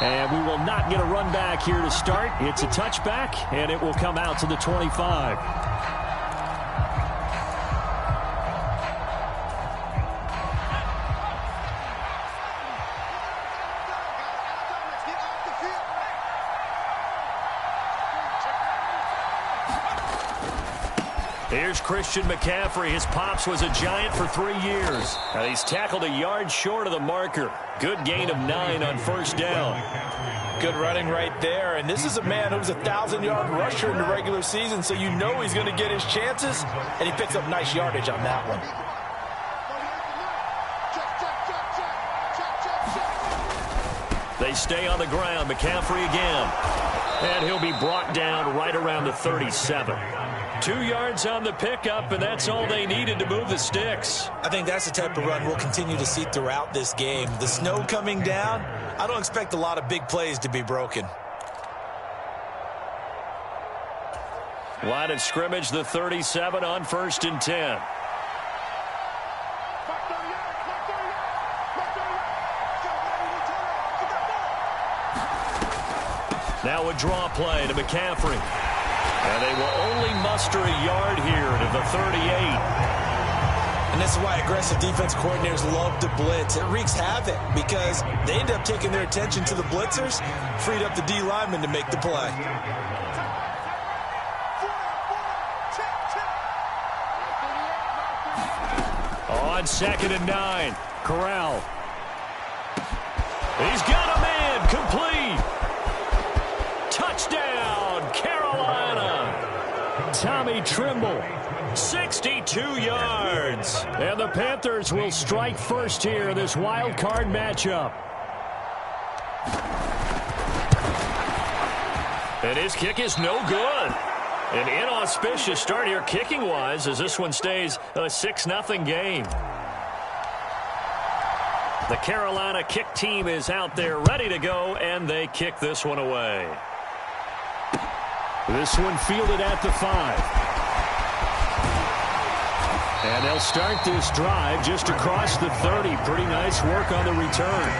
And we will not get a run back here to start. It's a touchback, and it will come out to the 25. Here's Christian McCaffrey. His pops was a Giant for 3 years. And he's tackled a yard short of the marker. Good gain of 9 on first down. Good running right there. And this is a man who was a 1,000-yard rusher in the regular season, so you know he's going to get his chances. And he picks up nice yardage on that one. They stay on the ground. McCaffrey again. And he'll be brought down right around the 37. 2 yards on the pickup, and that's all they needed to move the sticks. I think that's the type of run we'll continue to see throughout this game. The snow coming down, I don't expect a lot of big plays to be broken. Line of scrimmage, the 37 on 1st and 10. Now a draw play to McCaffrey. And they will only muster a yard here to the 38. And this is why aggressive defense coordinators love to blitz. It wreaks havoc because they end up taking their attention to the blitzers, freed up the D lineman to make the play. On 2nd and 9, Corral. He's got a man, complete. Touchdown, Carolina. Tommy Trimble, 62 yards. And the Panthers will strike first here in this wild card matchup. And his kick is no good. An inauspicious start here kicking-wise as this one stays a 6-0 game. The Carolina kick team is out there ready to go, and they kick this one away. This one fielded at the 5. And they'll start this drive just across the 30. Pretty nice work on the return.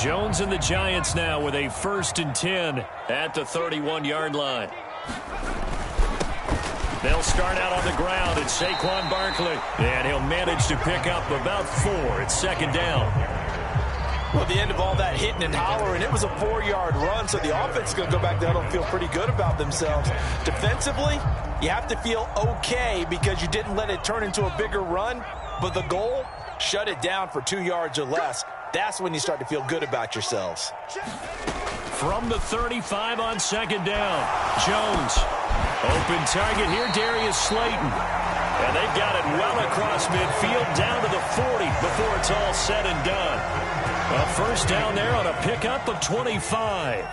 Jones and the Giants now with a 1st and 10 at the 31-yard line. They'll start out on the ground at Saquon Barkley. And he'll manage to pick up about 4 at 2nd down. Well, at the end of all that hitting and hollering, it was a 4-yard run, so the offense is going to go back there and feel pretty good about themselves. Defensively, you have to feel okay because you didn't let it turn into a bigger run, but the goal, shut it down for 2 yards or less. That's when you start to feel good about yourselves. From the 35 on 2nd down, Jones. Open target here, Darius Slayton. And they've got it well across midfield down to the 40 before it's all said and done. A 1st down there on a pickup of 25.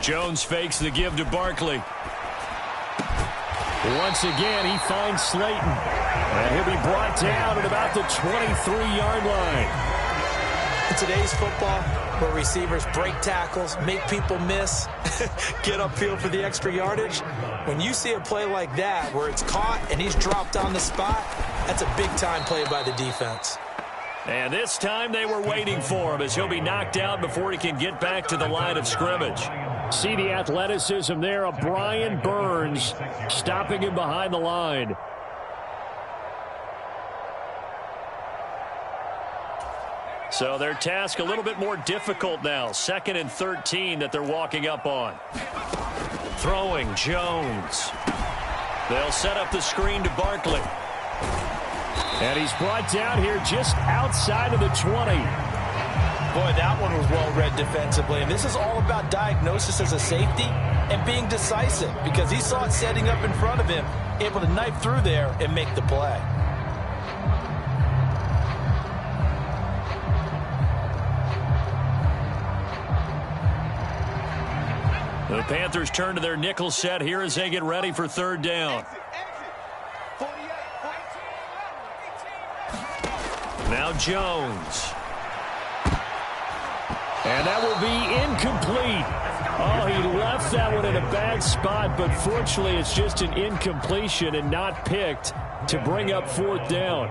Jones fakes the give to Barkley. Once again, he finds Slayton. And he'll be brought down at about the 23-yard line. In today's football, where receivers break tackles, make people miss, get upfield for the extra yardage, when you see a play like that where it's caught and he's dropped on the spot, that's a big-time play by the defense. And this time they were waiting for him as he'll be knocked out before he can get back to the line of scrimmage. See the athleticism there of Brian Burns stopping him behind the line. So their task a little bit more difficult now. 2nd and 13 that they're walking up on. Throwing Jones. They'll set up the screen to Barkley. And he's brought down here just outside of the 20. Boy, that one was well read defensively. And this is all about diagnosis as a safety and being decisive because he saw it setting up in front of him, able to knife through there and make the play. The Panthers turn to their nickel set here as they get ready for 3rd down. Now Jones. And that will be incomplete. Oh, he left that one in a bad spot, but fortunately it's just an incompletion and not picked to bring up 4th down.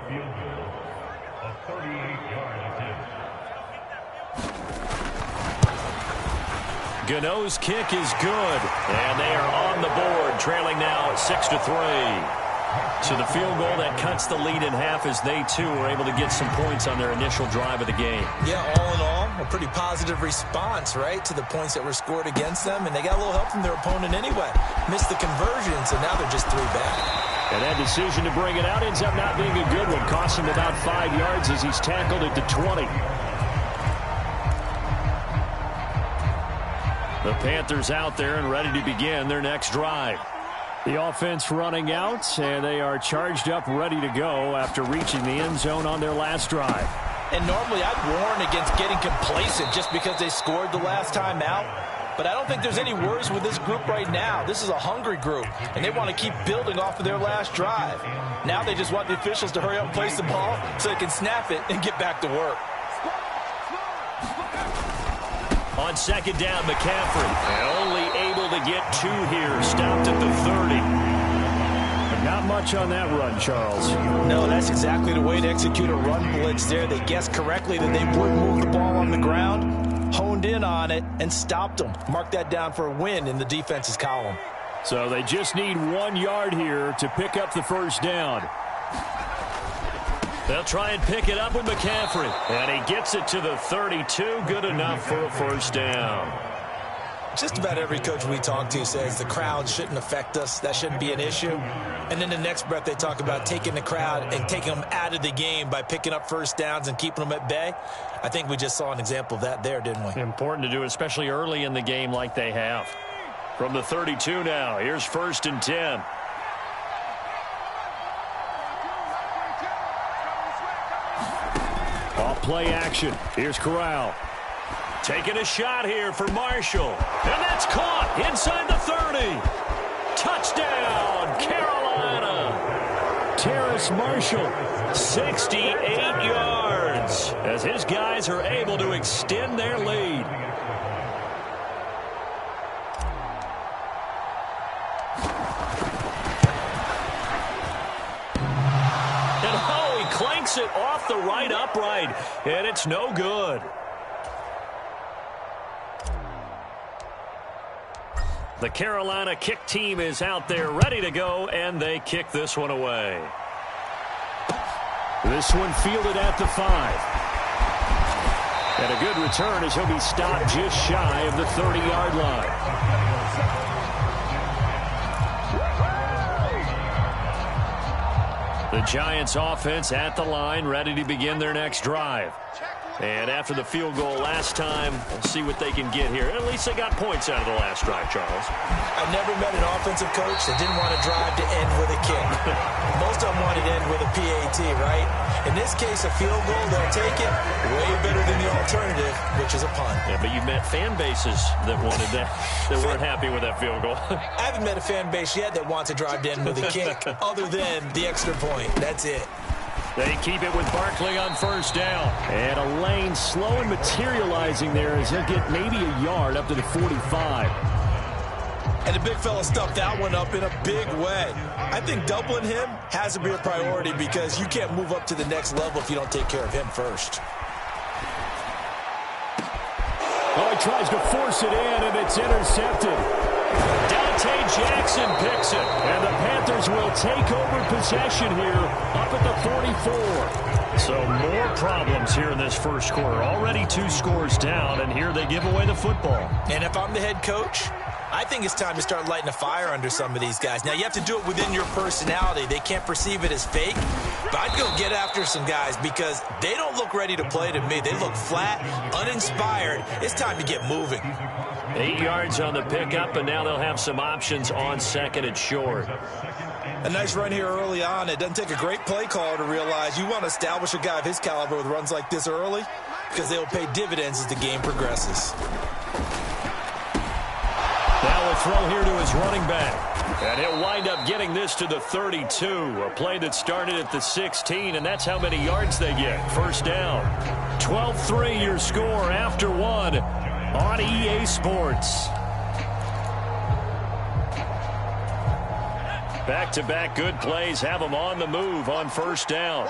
Gano's kick is good, and they are on the board, trailing now 6-3. So the field goal that cuts the lead in half as they, too, were able to get some points on their initial drive of the game. Yeah, all in all, a pretty positive response, right, to the points that were scored against them, and they got a little help from their opponent anyway. Missed the conversion, so now they're just 3 back. And that decision to bring it out ends up not being a good one. Cost him about 5 yards as he's tackled it to 20. The Panthers out there and ready to begin their next drive. The offense running out, and they are charged up, ready to go after reaching the end zone on their last drive. And normally I'd warn against getting complacent just because they scored the last time out. But I don't think there's any worries with this group right now. This is a hungry group, and they want to keep building off of their last drive. Now they just want the officials to hurry up and place the ball so they can snap it and get back to work. On 2nd down, McCaffrey, and only able to get 2 here, stopped at the 30. But not much on that run, Charles. No, that's exactly the way to execute a run blitz there. They guessed correctly that they would move the ball on the ground, honed in on it, and stopped them. Mark that down for a win in the defense's column. So they just need 1 yard here to pick up the 1st down. They'll try and pick it up with McCaffrey. And he gets it to the 32. Good enough for a 1st down. Just about every coach we talk to says the crowd shouldn't affect us. That shouldn't be an issue. And then the next breath they talk about taking the crowd and taking them out of the game by picking up 1st downs and keeping them at bay. I think we just saw an example of that there, didn't we? Important to do, especially early in the game like they have. From the 32 now, here's 1st and 10. Play action. Here's Corral. Taking a shot here for Marshall. And that's caught inside the 30. Touchdown, Carolina. Terrace Marshall, 68 yards, as his guys are able to extend their lead. Clanks it off the right upright, and it's no good. The Carolina kick team is out there ready to go, and they kick this one away. This one fielded at the 5. And a good return as he'll be stopped just shy of the 30-yard line. The Giants offense at the line, ready to begin their next drive. And after the field goal last time, we'll see what they can get here. At least they got points out of the last drive, Charles. I've never met an offensive coach that didn't want to drive to end with a kick. Most of them wanted to end with a PAT, right? In this case, a field goal, they'll take it. Way better than the alternative, which is a punt. Yeah, but you've met fan bases that wanted that, that weren't happy with that field goal. I haven't met a fan base yet that wants to drive to end with a kick, other than the extra point. That's it. They keep it with Barkley on 1st down. And a lane slow and materializing there as he'll get maybe a yard up to the 45. And the big fella stuffed that one up in a big way. I think doubling him has to be a priority because you can't move up to the next level if you don't take care of him first. Oh, he tries to force it in, and it's intercepted. Dante Jackson picks it, and the Panthers will take over possession here up at the 44. So more problems here in this first quarter. Already 2 scores down, and here they give away the football. And if I'm the head coach, I think it's time to start lighting a fire under some of these guys. Now, you have to do it within your personality. They can't perceive it as fake. But I'd go get after some guys because they don't look ready to play to me. They look flat, uninspired. It's time to get moving. 8 yards on the pickup, and now they'll have some options on 2nd and short. A nice run here early on. It doesn't take a great play caller to realize you want to establish a guy of his caliber with runs like this early because they will pay dividends as the game progresses. Now a throw here to his running back. And he'll wind up getting this to the 32. A play that started at the 16, and that's how many yards they get. First down. 12-3 your score after one on EA Sports. Back-to-back good plays have them on the move on first down.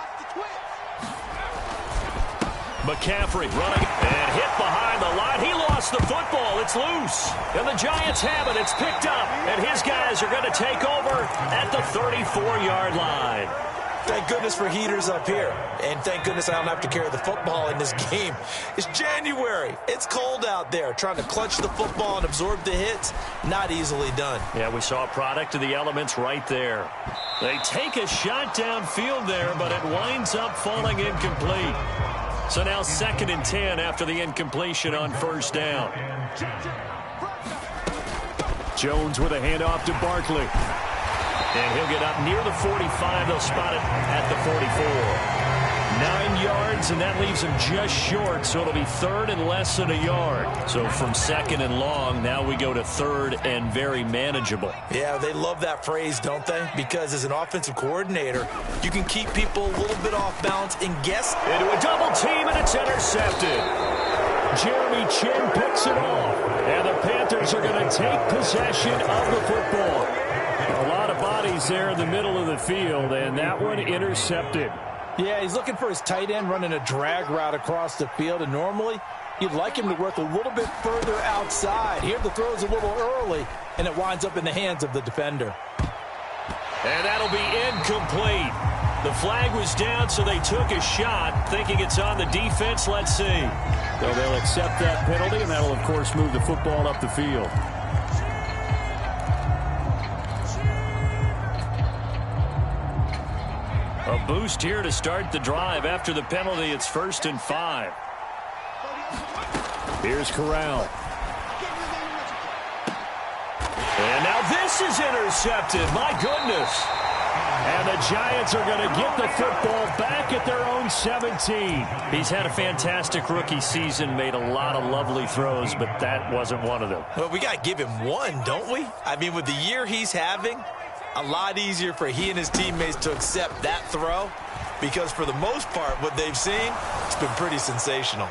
McCaffrey running and hit behind the line. He lost the football. It's loose. And the Giants have it. It's picked up. And his guys are going to take over at the 34-yard line. Thank goodness for heaters up here. And thank goodness I don't have to carry the football in this game. It's January. It's cold out there. Trying to clutch the football and absorb the hits, not easily done. Yeah, we saw a product of the elements right there. They take a shot downfield there, but it winds up falling incomplete. So now 2nd and 10 after the incompletion on first down. Jones with a handoff to Barkley. And he'll get up near the 45. They'll spot it at the 44. 9 yards, and that leaves him just short, so it'll be 3rd and less than a yard. So from 2nd and long, now we go to 3rd and very manageable. Yeah, they love that phrase, don't they? Because as an offensive coordinator, you can keep people a little bit off balance and guess. Into a double team, and it's intercepted. Jeremy Chinn picks it off, and the Panthers are going to take possession of the football. A lot of bodies there in the middle of the field, and that one intercepted. Yeah, he's looking for his tight end running a drag route across the field, and normally you'd like him to work a little bit further outside. Here the throw's a little early, and it winds up in the hands of the defender. And that'll be incomplete. The flag was down, so they took a shot, thinking it's on the defense. Let's see. So they'll accept that penalty, and that'll, of course, move the football up the field. A boost here to start the drive. After the penalty, it's 1st and 5. Here's Corral. And now this is intercepted. My goodness. And the Giants are going to get the football back at their own 17. He's had a fantastic rookie season, made a lot of lovely throws, but that wasn't one of them. Well, we got to give him one, don't we? I mean, with the year he's having, a lot easier for he and his teammates to accept that throw, because for the most part, what they've seen, it's been pretty sensational.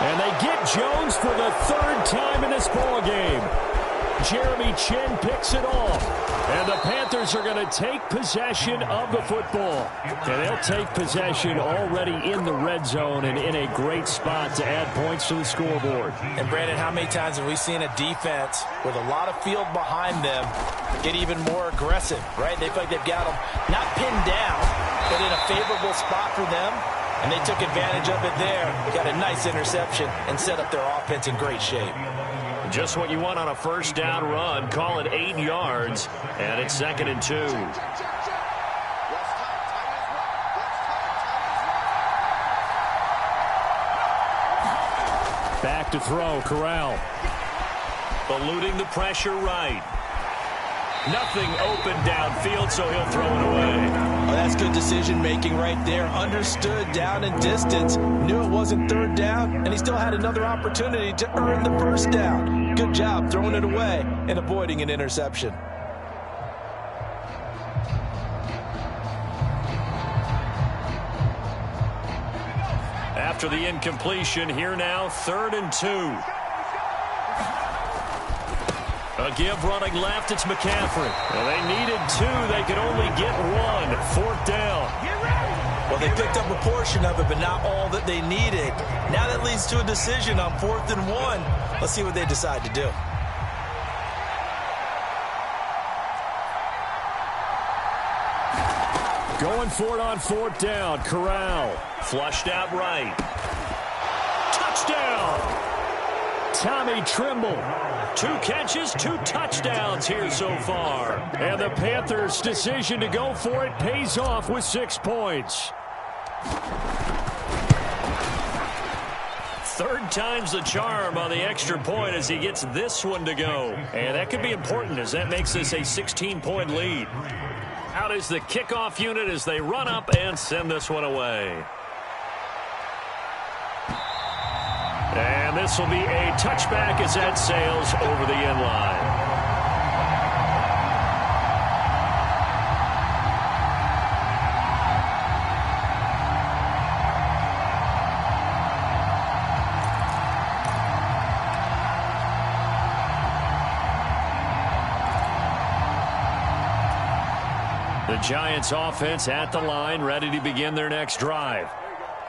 And they get Jones for the 3rd time in this ball game. Jeremy Chinn picks it off. And the Panthers are going to take possession of the football. And they'll take possession already in the red zone and in a great spot to add points to the scoreboard. And, Brandon, how many times have we seen a defense with a lot of field behind them get even more aggressive, right? They feel like they've got them not pinned down, but in a favorable spot for them. And they took advantage of it there. Got a nice interception and set up their offense in great shape. Just what you want on a first down run. Call it 8 yards, and it's 2nd and 2. Back to throw, Corral. Eluding the pressure right. Nothing open downfield, so he'll throw it away. Oh, that's good decision-making right there. Understood down and distance. Knew it wasn't 3rd down, and he still had another opportunity to earn the 1st down. Good job throwing it away and avoiding an interception. After the incompletion, here now, 3rd and 2. A give running left, it's McCaffrey. Well, they needed 2. They could only get 1. 4th down. Well, they picked up a portion of it, but not all that they needed. Now that leads to a decision on 4th and 1. Let's see what they decide to do. Going for it on 4th down. Corral. Flushed out right. Touchdown! Tommy Tremble. 2 catches, 2 touchdowns here so far. And the Panthers' decision to go for it pays off with 6 points. 3rd time's the charm on the extra point as he gets this one to go. And that could be important as that makes this a 16-point lead. Out is the kickoff unit as they run up and send this one away. And this will be a touchback as that sails over the end line. Giants offense at the line, ready to begin their next drive.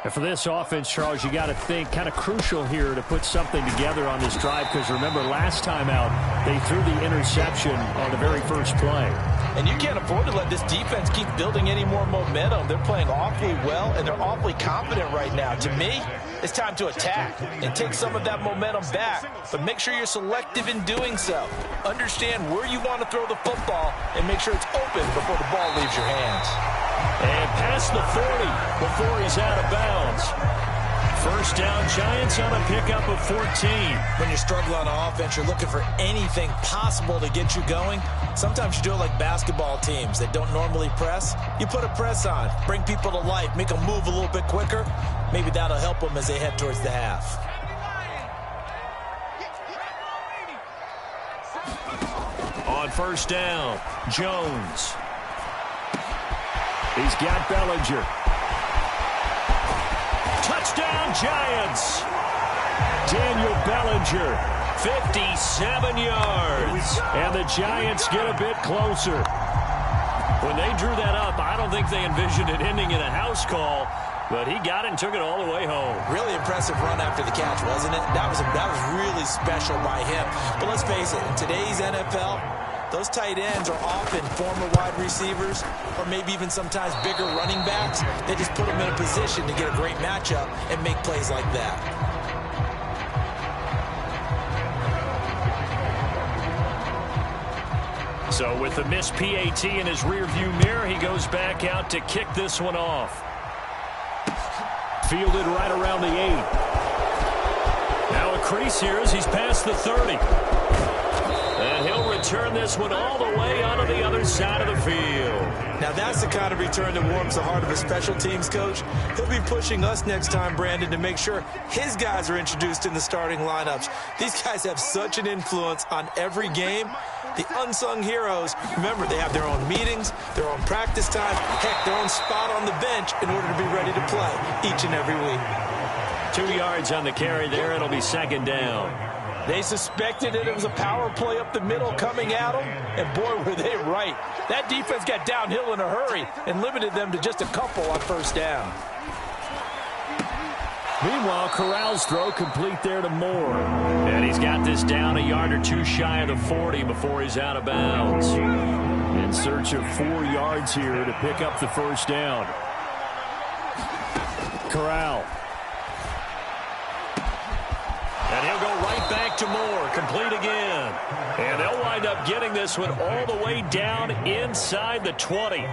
And for this offense, Charles, you got to think kind of crucial here to put something together on this drive, because remember last time out they threw the interception on the very first play. And you can't afford to let this defense keep building any more momentum. They're playing awfully well, and they're awfully confident right now. To me, it's time to attack and take some of that momentum back. But make sure you're selective in doing so. Understand where you want to throw the football and make sure it's open before the ball leaves your hands. And past the 40 before he's out of bounds. First down, Giants on a pickup of 14. When you're struggling on offense, you're looking for anything possible to get you going. Sometimes you do it like basketball teams that don't normally press. You put a press on, bring people to life, make them move a little bit quicker. Maybe that'll help them as they head towards the half. On first down, Jones. He's got Bellinger. Touchdown, Giants. Daniel Bellinger, 57 yards. And the Giants get a bit closer. When they drew that up, I don't think they envisioned it ending in a house call, but he got it and took it all the way home. Really impressive run after the catch, wasn't it? That was really special by him. But let's face it, in today's NFL, those tight ends are often former wide receivers or maybe even sometimes bigger running backs. They just put them in a position to get a great matchup and make plays like that. So with the missed PAT in his rearview mirror, he goes back out to kick this one off. Fielded right around the 8. Now a crease here as he's past the 30. And he'll return this one all the way onto the other side of the field. Now that's the kind of return that warms the heart of a special teams coach. He'll be pushing us next time, Brandon, to make sure his guys are introduced in the starting lineups. These guys have such an influence on every game. The unsung heroes, remember, they have their own meetings, their own practice time, heck, their own spot on the bench in order to be ready to play each and every week. 2 yards on the carry there. It'll be second down. They suspected it was a power play up the middle coming at them, and boy, were they right. That defense got downhill in a hurry and limited them to just a couple on first down. Meanwhile, Corral's throw complete there to Moore. And he's got this down a yard or two shy of the 40 before he's out of bounds. In search of 4 yards here to pick up the first down. Corral. And he'll go right back to Moore. Complete again. And they'll wind up getting this one all the way down inside the 20.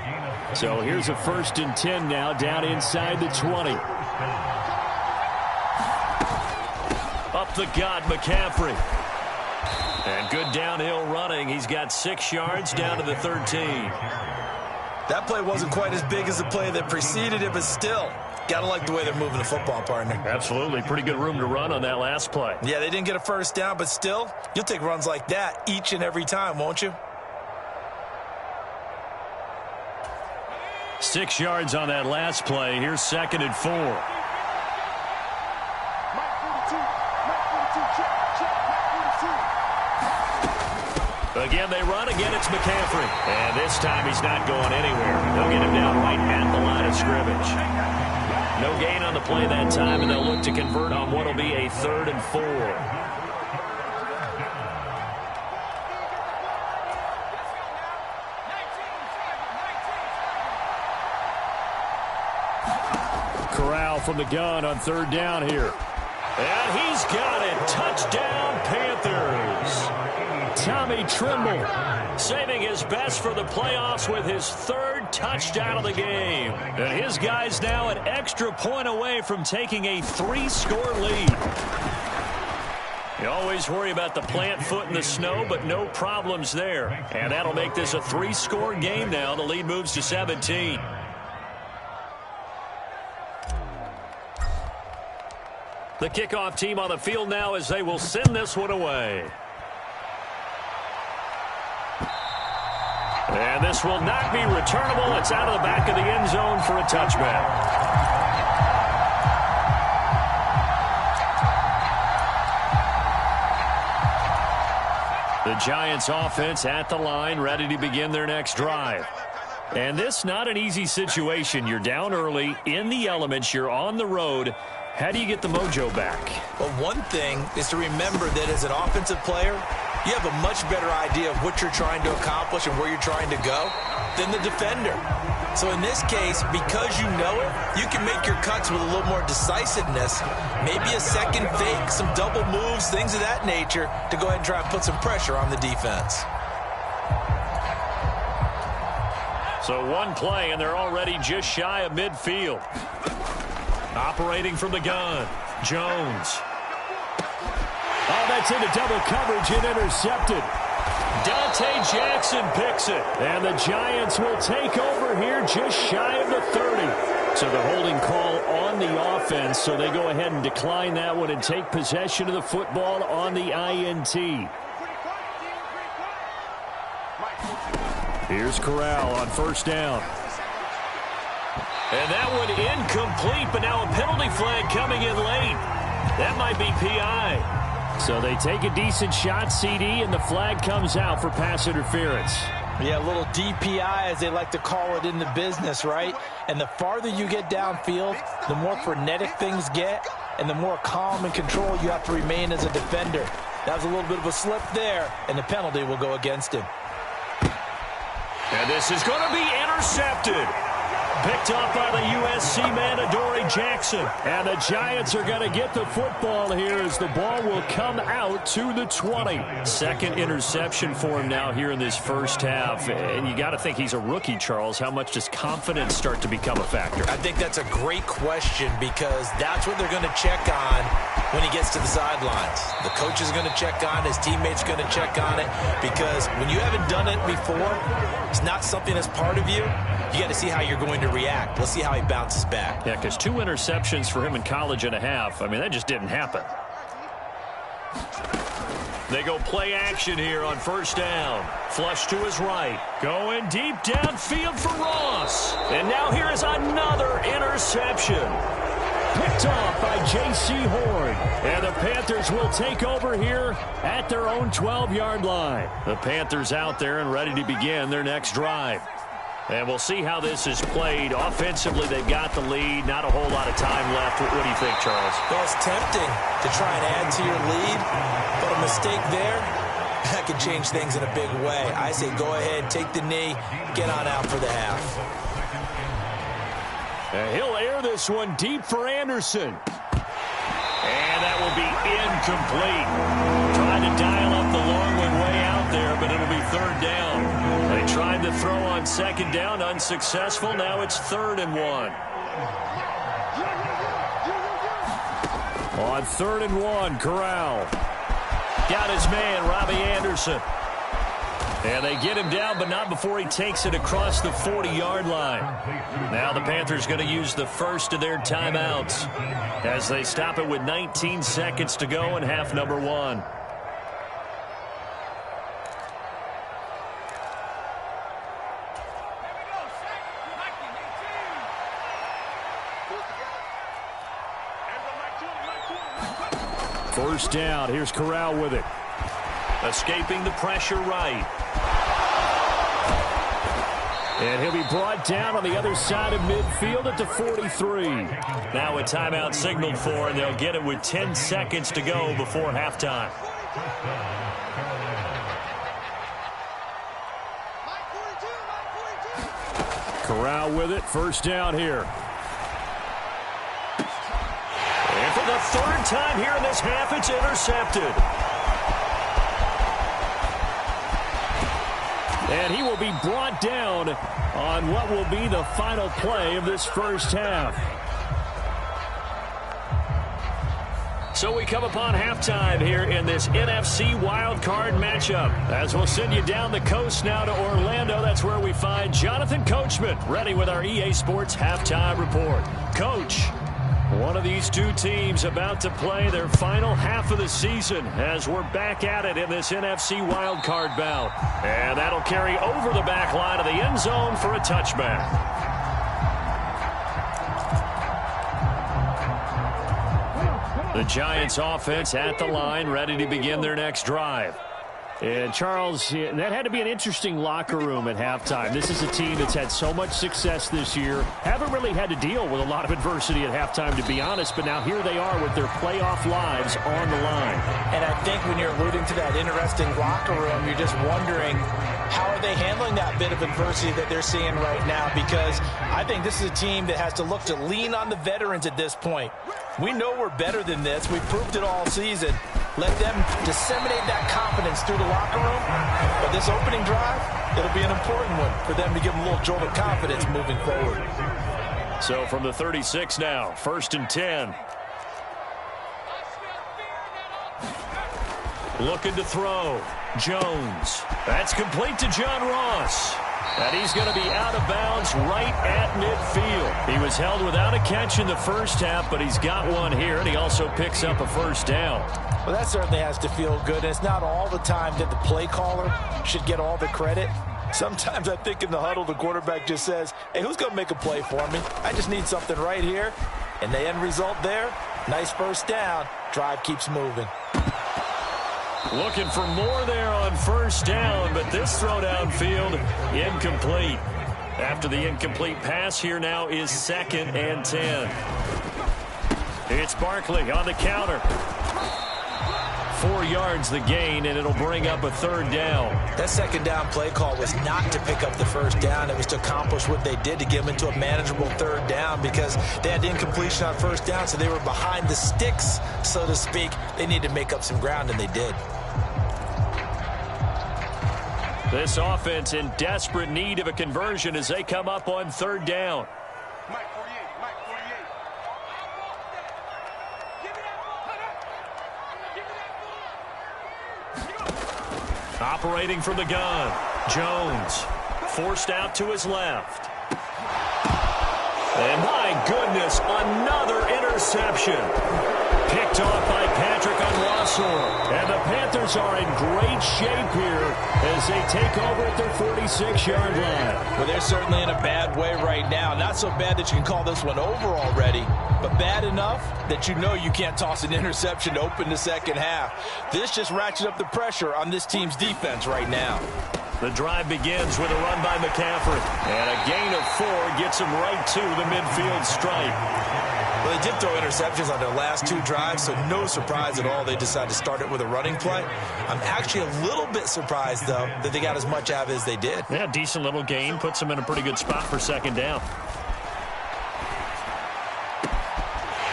So here's a 1st and 10 now down inside the 20. Up the gut, McCaffrey. And good downhill running. He's got 6 yards down to the 13. That play wasn't quite as big as the play that preceded it, but still, gotta like the way they're moving the football, partner. Absolutely. Pretty good room to run on that last play. Yeah, they didn't get a first down, but still, you'll take runs like that each and every time, won't you? 6 yards on that last play. Here's 2nd and 4. Again, they run. Again, it's McCaffrey. And this time he's not going anywhere. They'll get him down right at the line of scrimmage. No gain on the play that time, and they'll look to convert on what will be a 3rd and 4. Corral from the gun on 3rd down here. And he's got it. Touchdown, Panthers. Tommy Tremble saving his best for the playoffs with his 3rd touchdown of the game. And his guys now an extra point away from taking a 3-score lead. You always worry about the plant foot in the snow, but no problems there. And that'll make this a 3-score game now. The lead moves to 17. The kickoff team on the field now as they will send this one away. And this will not be returnable. It's out of the back of the end zone for a touchback. The Giants offense at the line, ready to begin their next drive. And this not an easy situation. You're down early, in the elements, you're on the road. How do you get the mojo back? Well, one thing is to remember that as an offensive player, you have a much better idea of what you're trying to accomplish and where you're trying to go than the defender. So in this case, because you know it, you can make your cuts with a little more decisiveness, maybe a second fake, some double moves, things of that nature, to go ahead and try and put some pressure on the defense. So one play, and they're already just shy of midfield. Operating from the gun, Jones. Oh, that's into double coverage and intercepted. Dante Jackson picks it. And the Giants will take over here just shy of the 30. So the holding call on the offense, so they go ahead and decline that one and take possession of the football on the INT. Here's Corral on first down. And that one incomplete, but now a penalty flag coming in late. That might be PI. So they take a decent shot, CD, and the flag comes out for pass interference. Yeah, a little DPI, as they like to call it in the business, right? And the farther you get downfield, the more frenetic things get, and the more calm and control you have to remain as a defender. That was a little bit of a slip there, and the penalty will go against him. And this is going to be intercepted. Picked off by the USC man, Adoree Jackson. And the Giants are going to get the football here as the ball will come out to the 20. Second interception for him now here in this first half. And you got to think he's a rookie, Charles. How much does confidence start to become a factor? I think that's a great question because that's what they're going to check on when he gets to the sidelines. The coach is going to check on it. His teammates are going to check on it because when you haven't done it before, it's not something that's part of you. You got to see how you're going to react. Let's see how he bounces back. Yeah, because 2 interceptions for him in college and a half. I mean, that just didn't happen. They go play action here on first down. Flush to his right. Going deep downfield for Ross. And now here is another interception. Picked off by J.C. Horn. And the Panthers will take over here at their own 12-yard line. The Panthers out there and ready to begin their next drive. And we'll see how this is played. Offensively, they've got the lead. Not a whole lot of time left. What do you think, Charles? Well, it's tempting to try and add to your lead, but a mistake there, that could change things in a big way. I say go ahead, take the knee, get on out for the half. And he'll air this one deep for Anderson. And that will be incomplete. Trying to dial up the long one way out there, but it'll be third down. They tried to throw on second down, unsuccessful. Now it's 3rd and 1. On 3rd and 1, Corral. Got his man, Robbie Anderson. And they get him down, but not before he takes it across the 40-yard line. Now the Panthers going to use the first of their timeouts as they stop it with 19 seconds to go in half number 1. First down. Here's Corral with it. Escaping the pressure right. And he'll be brought down on the other side of midfield at the 43. Now a timeout signaled for, and they'll get it with 10 seconds to go before halftime. Corral with it. First down here. And for the 3rd time here in this half, it's intercepted. And he will be brought down on what will be the final play of this first half. So we come upon halftime here in this NFC wildcard matchup. As we'll send you down the coast now to Orlando, that's where we find Jonathan Coachman ready with our EA Sports halftime report. Coach, one of these two teams about to play their final half of the season as we're back at it in this NFC wildcard bout. And that'll carry over the back line of the end zone for a touchback. The Giants offense at the line, ready to begin their next drive. And, Charles, that had to be an interesting locker room at halftime. This is a team that's had so much success this year. Haven't really had to deal with a lot of adversity at halftime, to be honest. But now here they are with their playoff lives on the line. And I think when you're alluding to that interesting locker room, you're just wondering how are they handling that bit of adversity that they're seeing right now? Because I think this is a team that has to look to lean on the veterans at this point. We know we're better than this. We've proved it all season. Let them disseminate that confidence through the locker room. But this opening drive, it'll be an important one for them to give them a little jolt of confidence moving forward. So from the 36 now, 1st and 10. Looking to throw. Jones. That's complete to John Ross. And he's going to be out of bounds right at midfield. He was held without a catch in the first half, but he's got one here, and he also picks up a first down. Well, that certainly has to feel good. And it's not all the time that the play caller should get all the credit. Sometimes I think in the huddle, the quarterback just says, hey, who's going to make a play for me? I just need something right here. And the end result there, nice first down. Drive keeps moving. Looking for more there on first down, but this throw downfield, incomplete. After the incomplete pass, here now is 2nd and 10. It's Barkley on the counter. 4 yards the gain, and it'll bring up a 3rd down. That 2nd down play call was not to pick up the first down. It was to accomplish what they did to get them into a manageable 3rd down because they had incompletion on first down, so they were behind the sticks, so to speak. They needed to make up some ground, and they did. This offense in desperate need of a conversion as they come up on 3rd down. Operating from the gun, Jones forced out to his left. And my goodness, another interception. Picked off by Patrick Onwuasor. And the Panthers are in great shape here as they take over at their 46-yard line. Well, they're certainly in a bad way right now. Not so bad that you can call this one over already, but bad enough that you know you can't toss an interception to open the second half. This just ratchets up the pressure on this team's defense right now. The drive begins with a run by McCaffrey. And a gain of 4 gets him right to the midfield stripe. Well, they did throw interceptions on their last 2 drives, so no surprise at all they decided to start it with a running play. I'm actually a little bit surprised, though, that they got as much out of it as they did. Yeah, decent little gain. Puts them in a pretty good spot for 2nd down.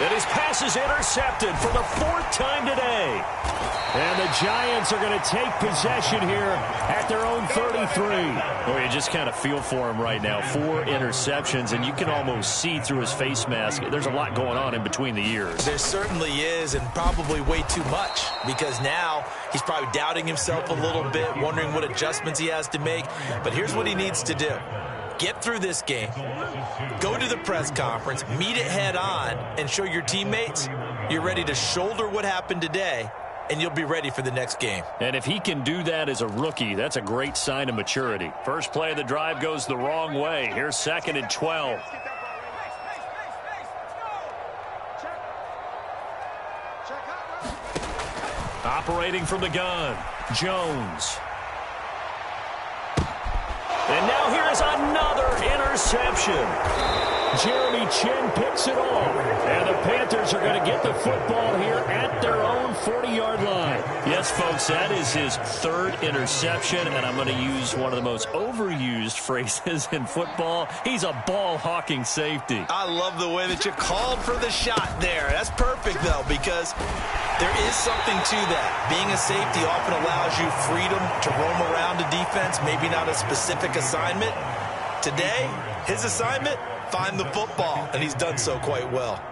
And his pass is intercepted for the 4th time today. And the Giants are going to take possession here at their own 33. Well, you just kind of feel for him right now. 4 interceptions, and you can almost see through his face mask. There's a lot going on in between the ears. There certainly is, and probably way too much, because now he's probably doubting himself a little bit, wondering what adjustments he has to make. But here's what he needs to do. Get through this game, go to the press conference, meet it head on, and show your teammates you're ready to shoulder what happened today, and you'll be ready for the next game. And if he can do that as a rookie, that's a great sign of maturity. First play of the drive goes the wrong way. Here's 2nd and 12. Operating from the gun, Jones. And now here's another interception. Jeremy Chinn picks it off. And the Panthers are going to get the football here at their own 40-yard line. Yes, folks, that is his 3rd interception, and I'm going to use one of the most overused phrases in football. He's a ball-hawking safety. I love the way that you called for the shot there. That's perfect, though, because there is something to that. Being a safety often allows you freedom to roam around a defense, maybe not a specific assignment. Today, his assignment, find the football, and he's done so quite well.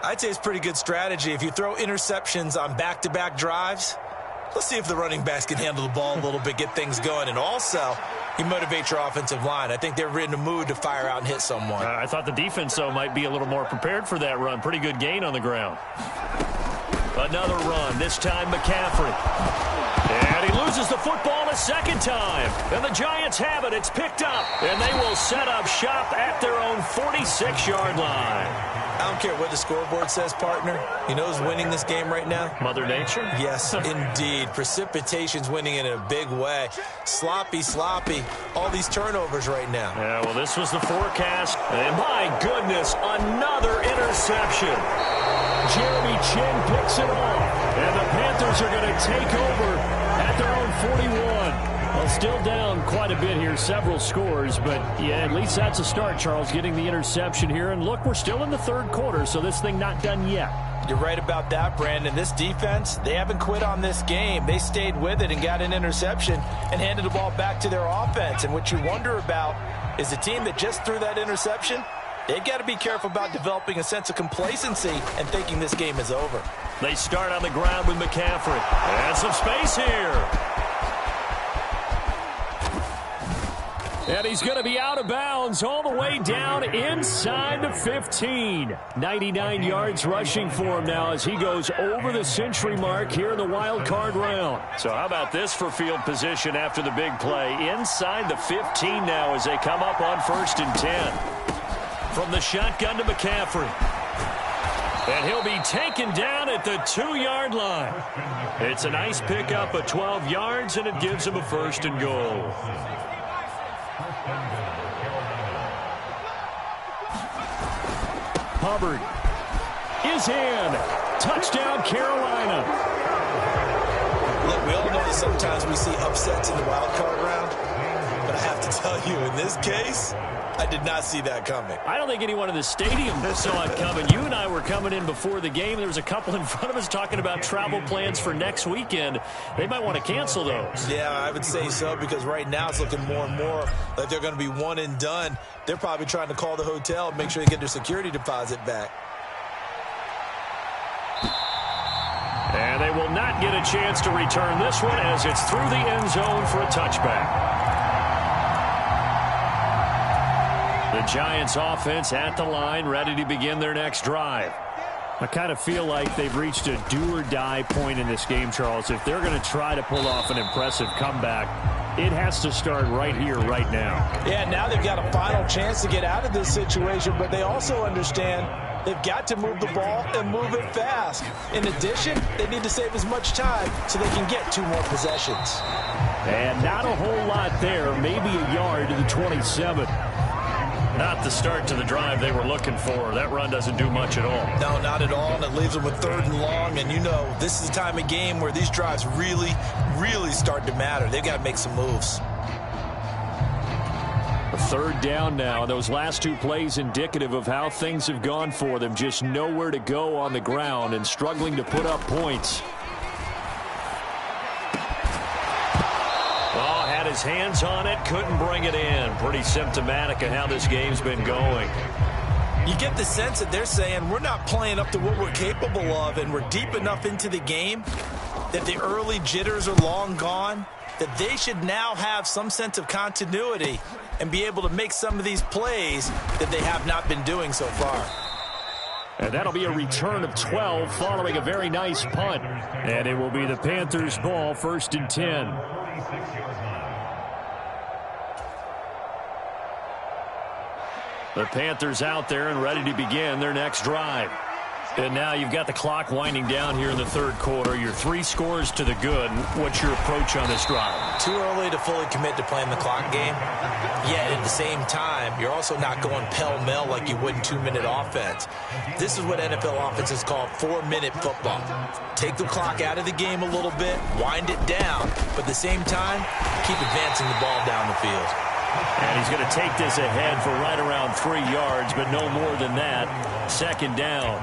I'd say it's pretty good strategy. If you throw interceptions on back-to-back drives, let's see if the running backs can handle the ball a little bit, get things going, and also you motivate your offensive line. I think they're in the mood to fire out and hit someone. I thought the defense, though, might be a little more prepared for that run. Pretty good gain on the ground. Another run, this time McCaffrey. And he loses the football a second time. And the Giants have it. It's picked up. And they will set up shop at their own 46-yard line. I don't care what the scoreboard says, partner. You know who's winning this game right now? Mother Nature? Yes, indeed. Precipitation's winning in a big way. Sloppy. All these turnovers right now. Yeah, well, this was the forecast. And my goodness, another interception. Jeremy Chinn picks it off. And the Panthers are going to take over at their own 41. Well, still down quite a bit here, several scores, but yeah, at least that's a start, Charles, getting the interception here. And look, we're still in the third quarter, so this thing not done yet. You're right about that, Brandon. This defense, they haven't quit on this game. They stayed with it and got an interception and handed the ball back to their offense. And what you wonder about is the team that just threw that interception, they've got to be careful about developing a sense of complacency and thinking this game is over. They start on the ground with McCaffrey. And some space here. And he's going to be out of bounds all the way down inside the 15. 99 yards rushing for him now as he goes over the century mark here in the wild card round. So how about this for field position after the big play? Inside the 15 now as they come up on 1st and 10. From the shotgun to McCaffrey. And he'll be taken down at the 2-yard line. It's a nice pickup of 12 yards, and it gives him a 1st and goal. Hubbard is in. Touchdown, Carolina. Look, we all know that sometimes we see upsets in the wild card round, but I have to tell you, in this case, I did not see that coming. I don't think anyone in the stadium saw it coming. You and I were coming in before the game. There was a couple in front of us talking about travel plans for next weekend. They might want to cancel those. Yeah, I would say so, because right now it's looking more and more like they're going to be one and done. They're probably trying to call the hotel and make sure they get their security deposit back. And they will not get a chance to return this one as it's through the end zone for a touchback. The Giants offense at the line, ready to begin their next drive. I kind of feel like they've reached a do-or-die point in this game, Charles. If they're going to try to pull off an impressive comeback, it has to start right here, right now. Yeah, now they've got a final chance to get out of this situation, but they also understand they've got to move the ball and move it fast. In addition, they need to save as much time so they can get 2 more possessions. And not a whole lot there, maybe a yard to the 27. Not the start to the drive they were looking for. That run doesn't do much at all. No, not at all, and it leaves them with 3rd and long. And you know, this is the time of game where these drives really start to matter. They've got to make some moves. A 3rd down now. Those last 2 plays indicative of how things have gone for them. Just nowhere to go on the ground and struggling to put up points. His hands on it, couldn't bring it in. Pretty symptomatic of how this game's been going. You get the sense that they're saying we're not playing up to what we're capable of, and we're deep enough into the game that the early jitters are long gone, that they should now have some sense of continuity and be able to make some of these plays that they have not been doing so far. And that'll be a return of 12 following a very nice punt. And it will be the Panthers' ball, 1st and 10. The Panthers out there and ready to begin their next drive. And now you've got the clock winding down here in the 3rd quarter. Your 3 scores to the good. What's your approach on this drive? Too early to fully commit to playing the clock game. Yet at the same time, you're also not going pell-mell like you would in 2-minute offense. This is what NFL offenses call 4-minute football. Take the clock out of the game a little bit, wind it down, but at the same time, keep advancing the ball down the field. And he's going to take this ahead for right around 3 yards, but no more than that. 2nd down.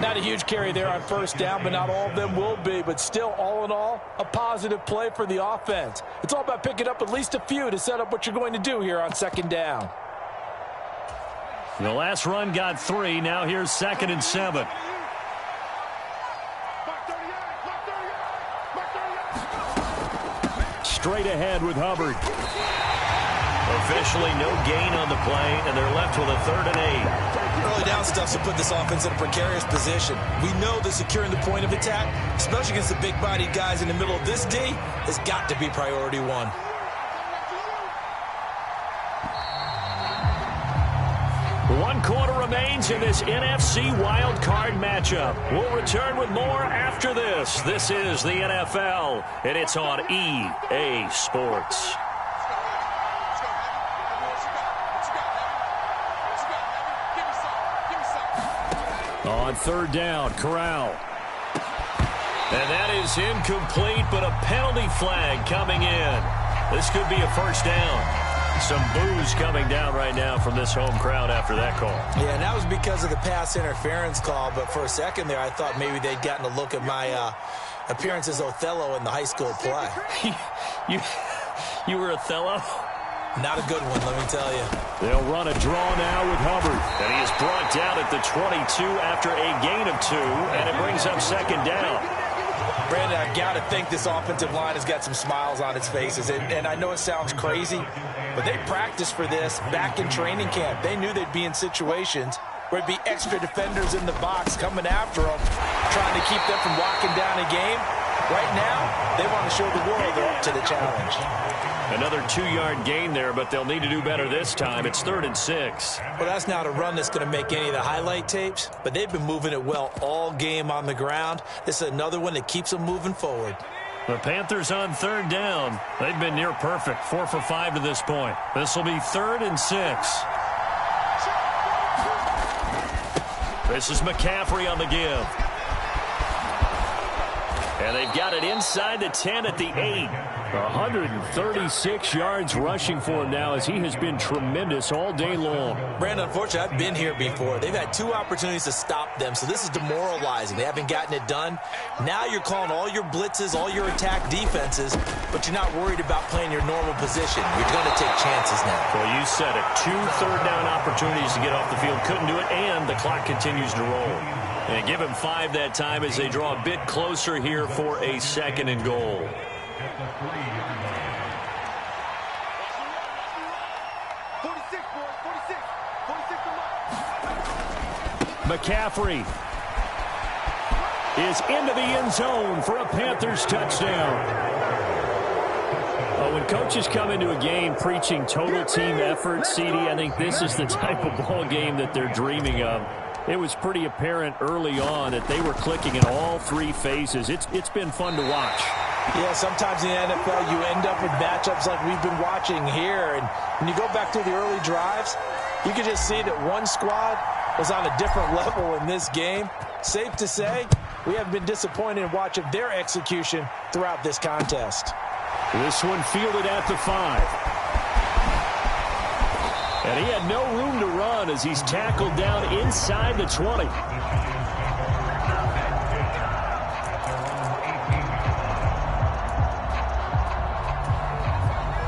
Not a huge carry there on 1st down, but not all of them will be. But still, all in all, a positive play for the offense. It's all about picking up at least a few to set up what you're going to do here on 2nd down. The last run got 3. Now here's 2nd and 7. Straight ahead with Hubbard. Officially no gain on the play, and they're left with a 3rd and 8. Early down stuff to put this offense in a precarious position. We know that securing the point of attack, especially against the big-bodied guys in the middle of this D, has got to be priority one. One quarter remains in this NFC Wild Card matchup. We'll return with more after this. This is the NFL, and it's on EA Sports. On 3rd down, Corral. And that is incomplete, but a penalty flag coming in. This could be a 1st down. Some boos coming down right now from this home crowd after that call. Yeah, and that was because of the pass interference call, but for a second there, I thought maybe they'd gotten a look at my appearance as Othello in the high school play. You were Othello? Not a good one, let me tell you. They'll run a draw now with Hubbard. And he is brought down at the 22 after a gain of 2, and it brings up 2nd down. Brandon, I've got to think this offensive line has got some smiles on its faces. And I know it sounds crazy, but they practiced for this back in training camp. They knew they'd be in situations where it'd be extra defenders in the box coming after them, trying to keep them from locking down a game. Right now, they want to show the world they're up to the challenge. Another 2-yard gain there, but they'll need to do better this time. It's 3rd and 6. Well, that's not a run that's going to make any of the highlight tapes, but they've been moving it well all game on the ground. This is another one that keeps them moving forward. The Panthers on 3rd down. They've been near perfect, 4 for 5 to this point. This will be 3rd and 6. This is McCaffrey on the give. And they've got it inside the 10 at the 8. 136 yards rushing for him now as he has been tremendous all day long. Brandon, unfortunately, I've been here before. They've had 2 opportunities to stop them, so this is demoralizing. They haven't gotten it done. Now you're calling all your blitzes, all your attack defenses, but you're not worried about playing your normal position. You're going to take chances now. Well, you said it. 2 third-down opportunities to get off the field. Couldn't do it, and the clock continues to roll. And give him 5 that time as they draw a bit closer here for a 2nd and goal. McCaffrey is into the end zone for a Panthers touchdown. When coaches come into a game preaching total team effort, CD, I think this is the type of ball game that they're dreaming of. It was pretty apparent early on that they were clicking in all 3 phases. It's been fun to watch. Yeah, sometimes in the NFL you end up with matchups like we've been watching here. And when you go back to the early drives, you can just see that one squad was on a different level in this game. Safe to say, we haven't been disappointed in watching their execution throughout this contest. This one fielded at the 5. And he had no room to run as he's tackled down inside the 20.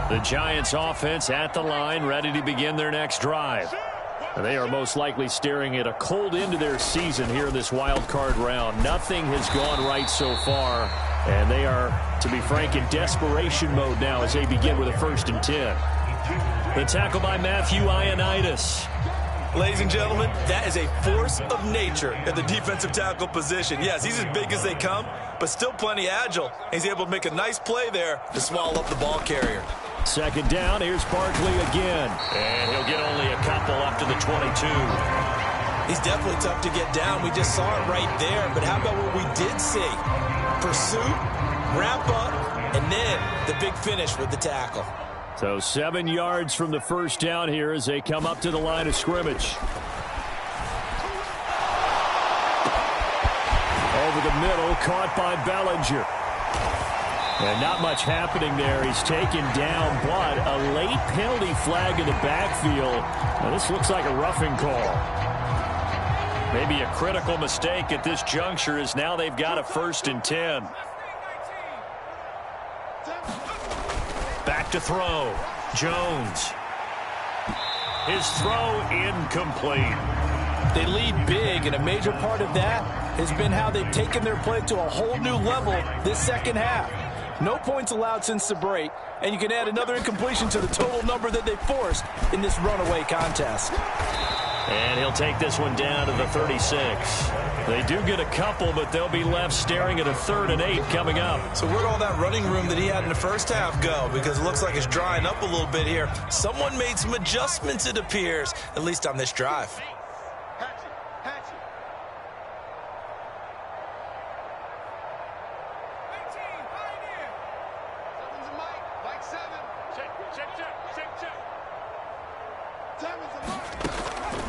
The Giants offense at the line, ready to begin their next drive. And they are most likely staring at a cold end to their season here in this wild card round. Nothing has gone right so far, and they are, to be frank, in desperation mode now as they begin with a 1st and 10. The tackle by Matthew Ioannidis. Ladies and gentlemen, that is a force of nature at the defensive tackle position. Yes, he's as big as they come, but still plenty agile. He's able to make a nice play there to swallow up the ball carrier. 2nd down, here's Barkley again. And he'll get only a couple up to the 22. He's definitely tough to get down. We just saw it right there. But how about what we did see? Pursuit, wrap up, and then the big finish with the tackle. So 7 yards from the 1st down here as they come up to the line of scrimmage. Over the middle, caught by Bellinger. And not much happening there. He's taken down, but a late penalty flag in the backfield. Now this looks like a roughing call. Maybe a critical mistake at this juncture as now they've got a 1st and 10. Back to throw. Jones. His throw incomplete. They lead big, and a major part of that has been how they've taken their play to a whole new level this 2nd half. No points allowed since the break, and you can add another incompletion to the total number that they forced in this runaway contest. And he'll take this one down to the 36. They do get a couple, but they'll be left staring at a 3rd and 8 coming up. So where'd all that running room that he had in the first half go? Because it looks like it's drying up a little bit here. Someone made some adjustments, it appears, at least on this drive.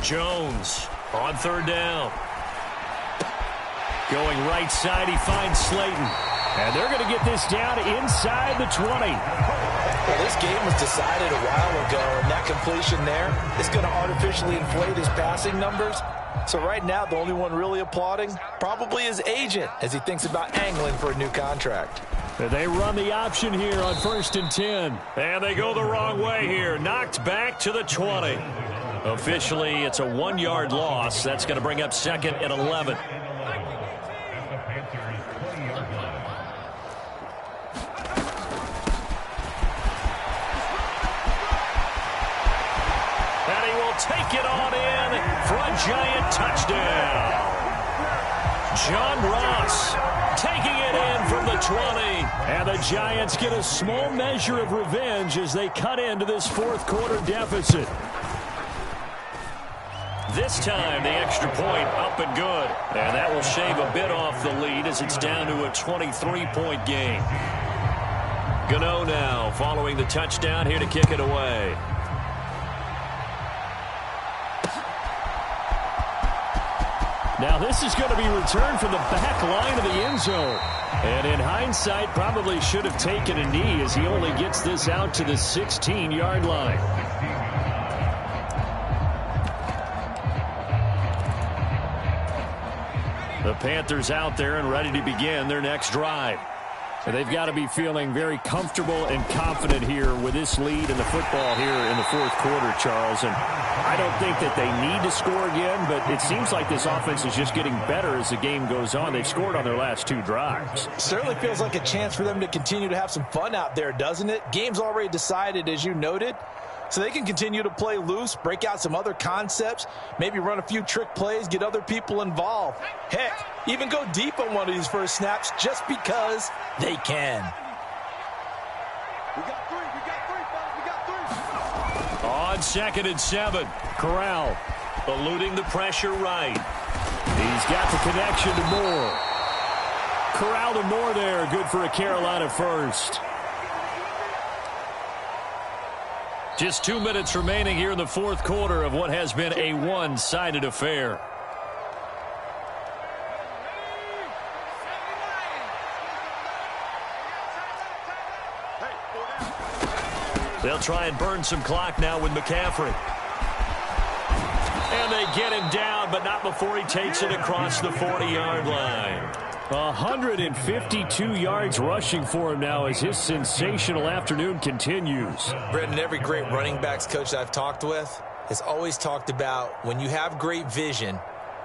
Jones on 3rd down. Going right side, he finds Slayton. And they're going to get this down inside the 20. Well, this game was decided a while ago, and that completion there is going to artificially inflate his passing numbers. So right now, the only one really applauding probably his agent as he thinks about angling for a new contract. They run the option here on 1st and 10. And they go the wrong way here. Knocked back to the 20. Officially, it's a 1-yard loss. That's going to bring up 2nd and 11. And he will take it on in for a giant touchdown. John Ross taking it in from the 20. And the Giants get a small measure of revenge as they cut into this 4th quarter deficit. This time, the extra point up and good. And that will shave a bit off the lead as it's down to a 23-point game. Gano now following the touchdown here to kick it away. Now this is going to be returned from the back line of the end zone. And in hindsight, probably should have taken a knee as he only gets this out to the 16-yard line. The Panthers out there and ready to begin their next drive. So they've got to be feeling very comfortable and confident here with this lead in the football here in the 4th quarter, Charles. And I don't think that they need to score again, but it seems like this offense is just getting better as the game goes on. They've scored on their last 2 drives. Certainly feels like a chance for them to continue to have some fun out there, doesn't it? Game's already decided, as you noted. So they can continue to play loose, break out some other concepts, maybe run a few trick plays, get other people involved. Heck, even go deep on one of these first snaps just because they can. We got 3, fellas, we got 3. On 2nd and 7, Corral eluding the pressure right. He's got the connection to Moore. Corral to Moore there, good for a Carolina first. Just 2 minutes remaining here in the 4th quarter of what has been a one-sided affair. They'll try and burn some clock now with McCaffrey. And they get him down, but not before he takes it across the 40-yard line. 152 yards rushing for him now as his sensational afternoon continues. Brendan, every great running backs coach I've talked with has always talked about when you have great vision,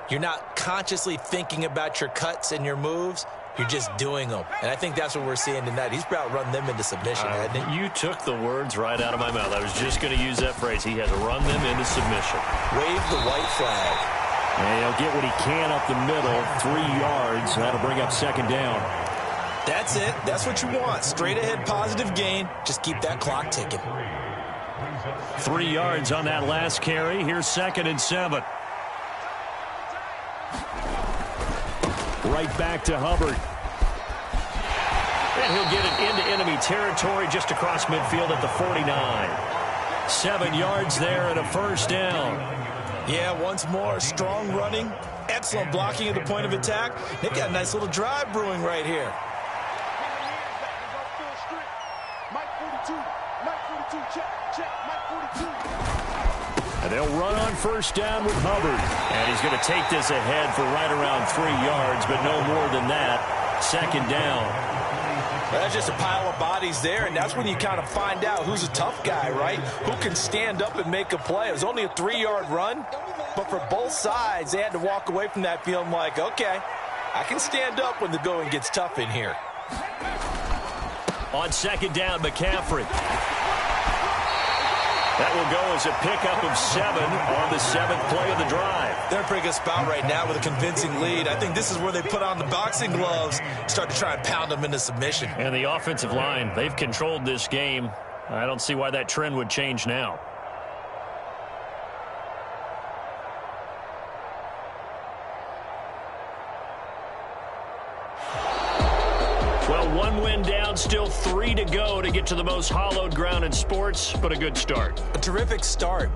you're not consciously thinking about your cuts and your moves. You're just doing them. And I think that's what we're seeing tonight. He's about to run them into submission, hasn't he? You took the words right out of my mouth. I was just going to use that phrase. He has run them into submission. Wave the white flag. And he'll get what he can up the middle, 3 yards. That'll bring up 2nd down. That's it. That's what you want. Straight ahead, positive gain. Just keep that clock ticking. 3 yards on that last carry. Here's 2nd and 7. Right back to Hubbard. And he'll get it into enemy territory just across midfield at the 49. 7 yards there and a first down. Yeah, once more, strong running, excellent blocking at the point of attack. They've got a nice little drive brewing right here. Mike 42, check, Mike 42. And they'll run on first down with Hubbard. And he's going to take this ahead for right around 3 yards, but no more than that. 2nd down. That's just a pile of bodies there, and that's when you kind of find out who's a tough guy, right? Who can stand up and make a play. It was only a 3-yard run, but for both sides, they had to walk away from that feeling like, okay, I can stand up when the going gets tough in here. On second down, McCaffrey. That will go as a pickup of 7 on the 7th play of the drive. They're in a pretty good spot right now with a convincing lead. I think this is where they put on the boxing gloves, start to try and pound them into submission. And the offensive line, they've controlled this game. I don't see why that trend would change now. Well, 1 win down, still 3 to go to get to the most hallowed ground in sports, but a good start. A terrific start.